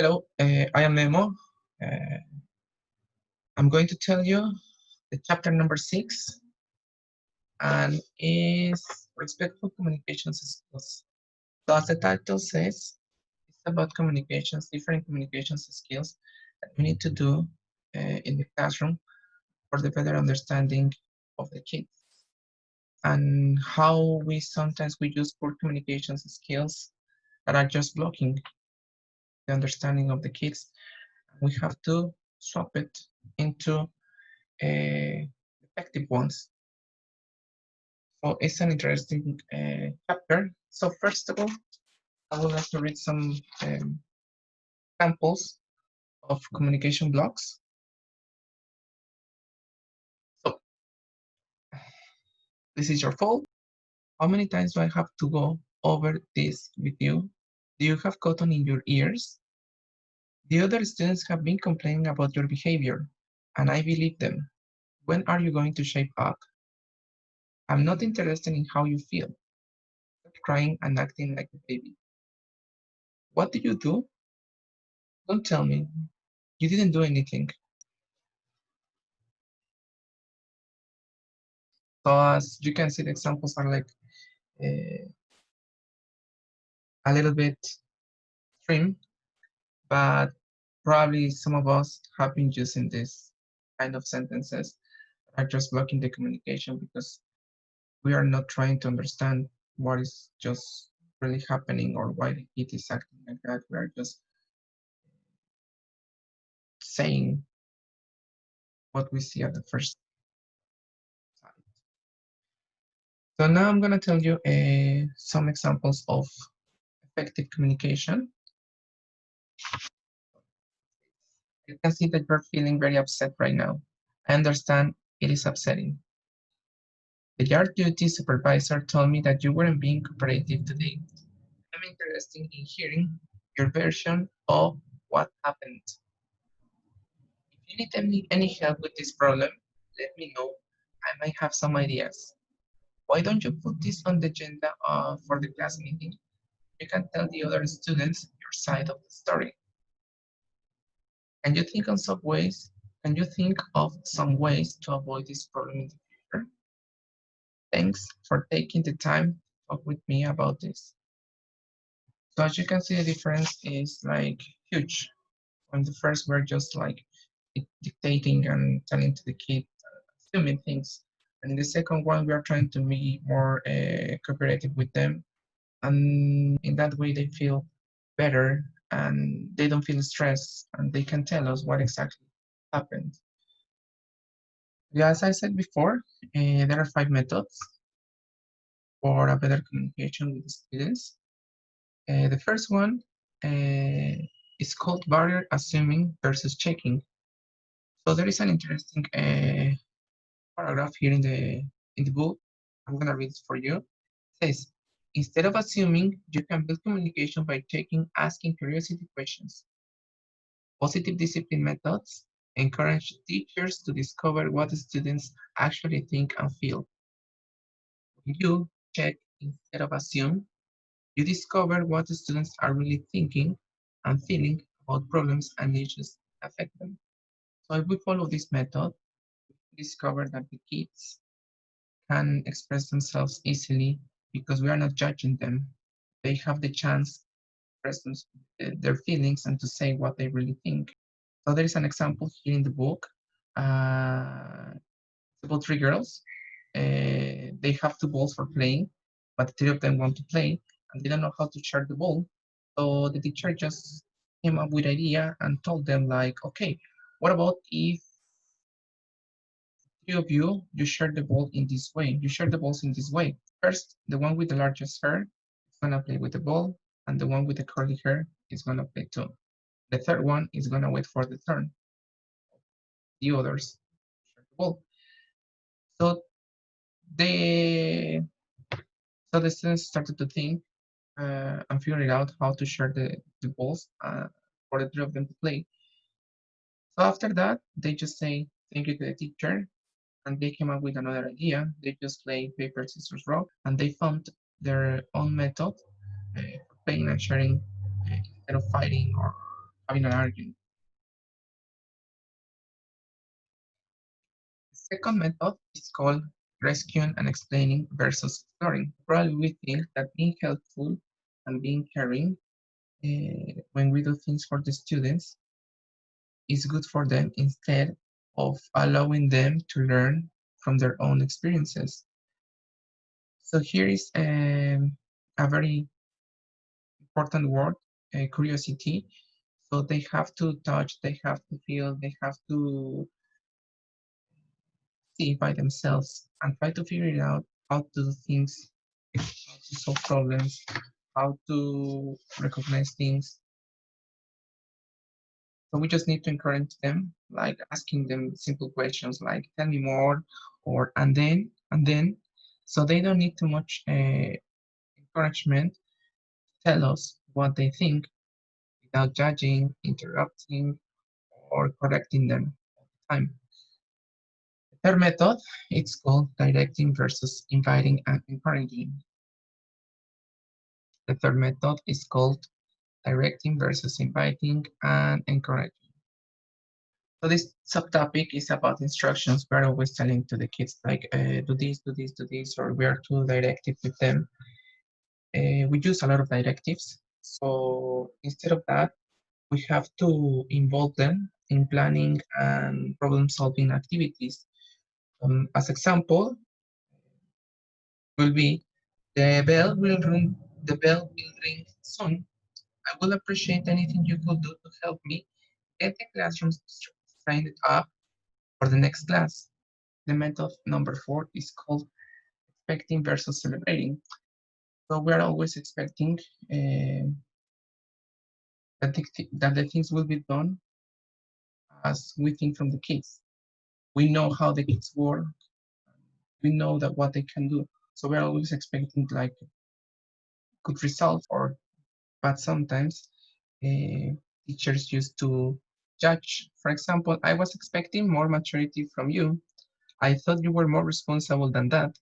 Hello, I am Memo. Uh, I'm going to tell you the chapter number 6 and is respectful communications skills. So as the title says, it's about communications, different communications skills that we need to do in the classroom for the better understanding of the kids and how we use poor communications skills that are just blocking the understanding of the kids. We have to swap it into effective ones. So it's an interesting chapter. So first of all, I would like to read some examples of communication blocks. So this is your fault. How many times do I have to go over this with you? Do you have cotton in your ears? The other students have been complaining about your behavior, and I believe them. When are you going to shape up? I'm not interested in how you feel. Stop crying and acting like a baby. What did you do? Don't tell me. You didn't do anything. So as you can see, the examples are like uh, a little bit extreme, but probably some of us have been using this kind of sentences that are just blocking the communication because we are not trying to understand what is just really happening or why the kid is acting like that. We are just saying what we see at the first sight. So now I'm going to tell you some examples of effective communication. You can see that you're feeling very upset right now. I understand it is upsetting. The yard duty supervisor told me that you weren't being cooperative today. I'm interested in hearing your version of what happened. If you need any help with this problem, let me know. I might have some ideas. Why don't you put this on the agenda for the class meeting? You can tell the other students your side of the story. Can you think on some ways? Can you think of some ways to avoid this problem in the future? Thanks for taking the time to talk with me about this. So as you can see, the difference is like huge. On the first, we're just like dictating and telling to the kid, assuming things. And in the second one, we are trying to be more cooperative with them. And in that way, they feel better and they don't feel stressed and they can tell us what exactly happened. Yeah, as I said before, there are 5 methods for a better communication with the students. The first one is called barrier assuming versus checking. So there is an interesting paragraph here in the book. I'm gonna read it for you. It says, instead of assuming, you can build communication by checking, asking curiosity questions. Positive discipline methods encourage teachers to discover what the students actually think and feel. When you check instead of assume, you discover what the students are really thinking and feeling about problems and issues that affect them. So if we follow this method, we discover that the kids can express themselves easily because we are not judging them. They have the chance to express their feelings and to say what they really think. So there is an example here in the book. It's about 3 girls. They have 2 balls for playing, but 3 of them want to play and they don't know how to share the ball. So the teacher just came up with an idea and told them like, okay, what about if 3 of you, you share the ball in this way. You share the balls in this way. First, the one with the largest hair is gonna play with the ball, and the one with the curly hair is gonna play too. The third one is gonna wait for the turn. The others share the ball. So they so the students started to think and figuring out how to share the balls for the 3 of them to play. So after that, they just say thank you to the teacher, and they came up with another idea. They just play paper, scissors, rock, and they found their own method for playing and sharing instead of fighting or having an argument. The second method is called rescuing and explaining versus exploring. Probably we think that being helpful and being caring when we do things for the students is good for them instead of allowing them to learn from their own experiences. So here is a very important word, curiosity. So they have to touch, they have to feel, they have to see by themselves and try to figure it out how to do things, how to solve problems, how to recognize things. So we just need to encourage them, like asking them simple questions like "Tell me more," or and then," so they don't need too much encouragement. Tell us what they think without judging, interrupting, or correcting them all the time. The third method, it's called directing versus inviting and encouraging. The third method is called directing versus inviting and encouraging. So this subtopic is about instructions. We're always telling to the kids like, do this, do this, do this, or we are too directive with them. We use a lot of directives. So instead of that, we have to involve them in planning and problem solving activities. As example, will be the bell will ring soon. I will appreciate anything you could do to help me get the classroom straightened up for the next class. The method number 4 is called expecting versus celebrating. So we are always expecting that the things will be done as we think from the kids. We know how the kids work. We know that what they can do. So we're always expecting like good results, or but sometimes uh, teachers used to judge. For example, I was expecting more maturity from you. I thought you were more responsible than that.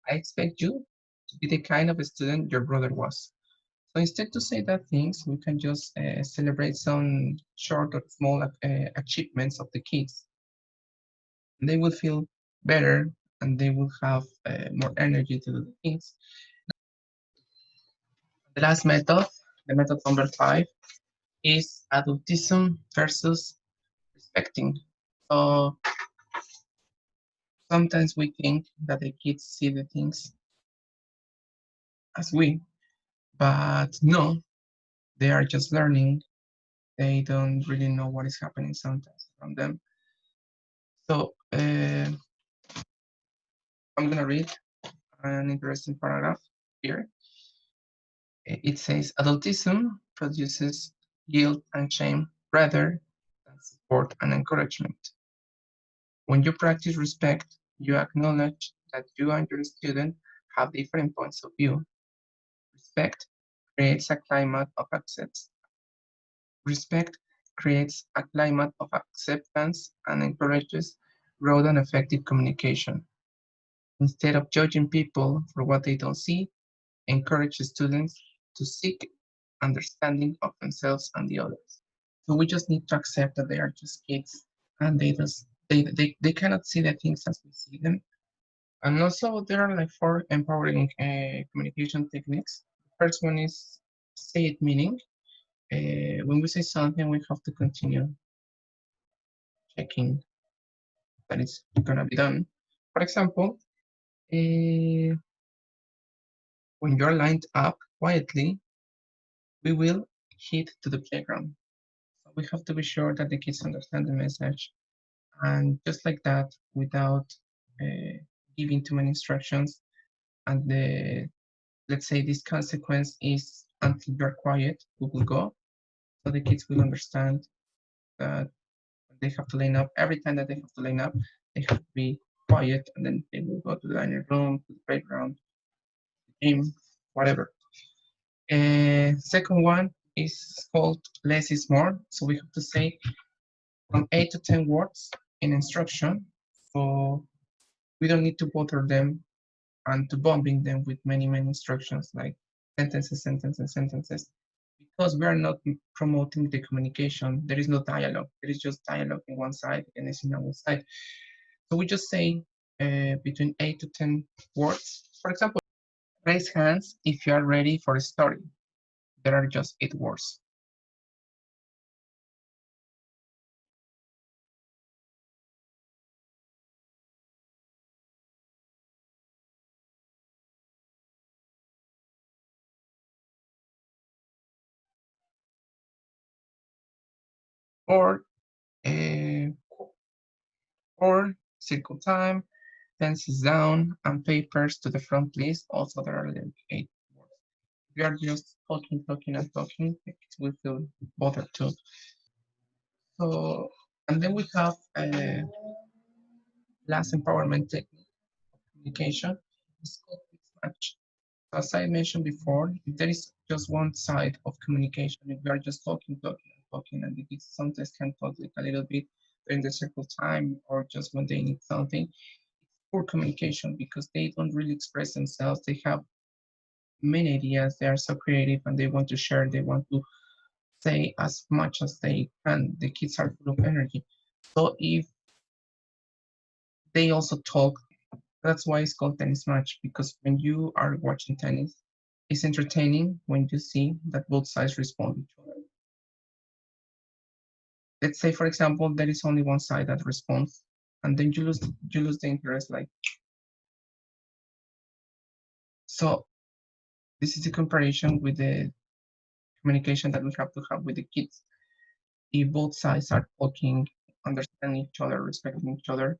I expect you to be the kind of student your brother was. So instead to say that things, we can just celebrate some short or small achievements of the kids. They will feel better and they will have more energy to do the things. The last method, the method number 5, is adultism versus respecting. So sometimes we think that the kids see the things as we, but no, they are just learning. They don't really know what is happening sometimes from them. So I'm gonna read an interesting paragraph here. It says adultism produces guilt and shame rather than support and encouragement. When you practice respect, you acknowledge that you and your student have different points of view. Respect creates a climate of acceptance. Respect creates a climate of acceptance and encourages broad and effective communication. Instead of judging people for what they don't see, encourage students to seek understanding of themselves and the others. So we just need to accept that they are just kids and they cannot see the things as we see them. And also there are like 4 empowering communication techniques. The first one is say it meaning. When we say something, we have to continue checking that it's gonna be done. For example, uh, when you're lined up quietly, we will head to the playground. So we have to be sure that the kids understand the message. And just like that, without uh, giving too many instructions, and let's say this consequence is until you're quiet, we will go. So the kids will understand that they have to line up. Every time that they have to line up, they have to be quiet, and then they will go to the dining room, to the playground, the gym, whatever. Second one is called less is more. So we have to say from 8 to 10 words in instruction. So we don't need to bother them and to bombing them with many instructions like sentences, sentences, sentences. because we are not promoting the communication. There is no dialogue. There is just dialogue in one side and it's in another side. So we just say between 8 to 10 words. For example, raise hands if you are ready for a story. There are just 8 words. Or uh, or circle time, then sits down and papers to the front, please. Also, there are like 8 words. If you are just talking, talking, and talking, it will feel bothered too. So, and then we have last empowerment technique, communication. It's called mixed match. As I mentioned before, if there is just one side of communication, if we are just talking, talking, and talking, and the kids sometimes can talk like a little bit during the circle time or just when they need something, poor communication because they don't really express themselves. They have many ideas. They are so creative and they want to share. They want to say as much as they can. The kids are full of energy. So if they also talk, that's why it's called tennis match, because when you are watching tennis, it's entertaining when you see that both sides respond to each other. Let's say, for example, there is only one side that responds, and then you lose the interest. Like so, this is the comparison with the communication that we have to have with the kids. If both sides are talking, understanding each other, respecting each other,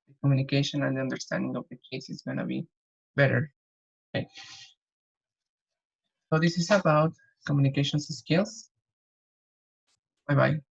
the communication and the understanding of the kids is gonna be better. Okay. So this is about communications skills. Bye bye.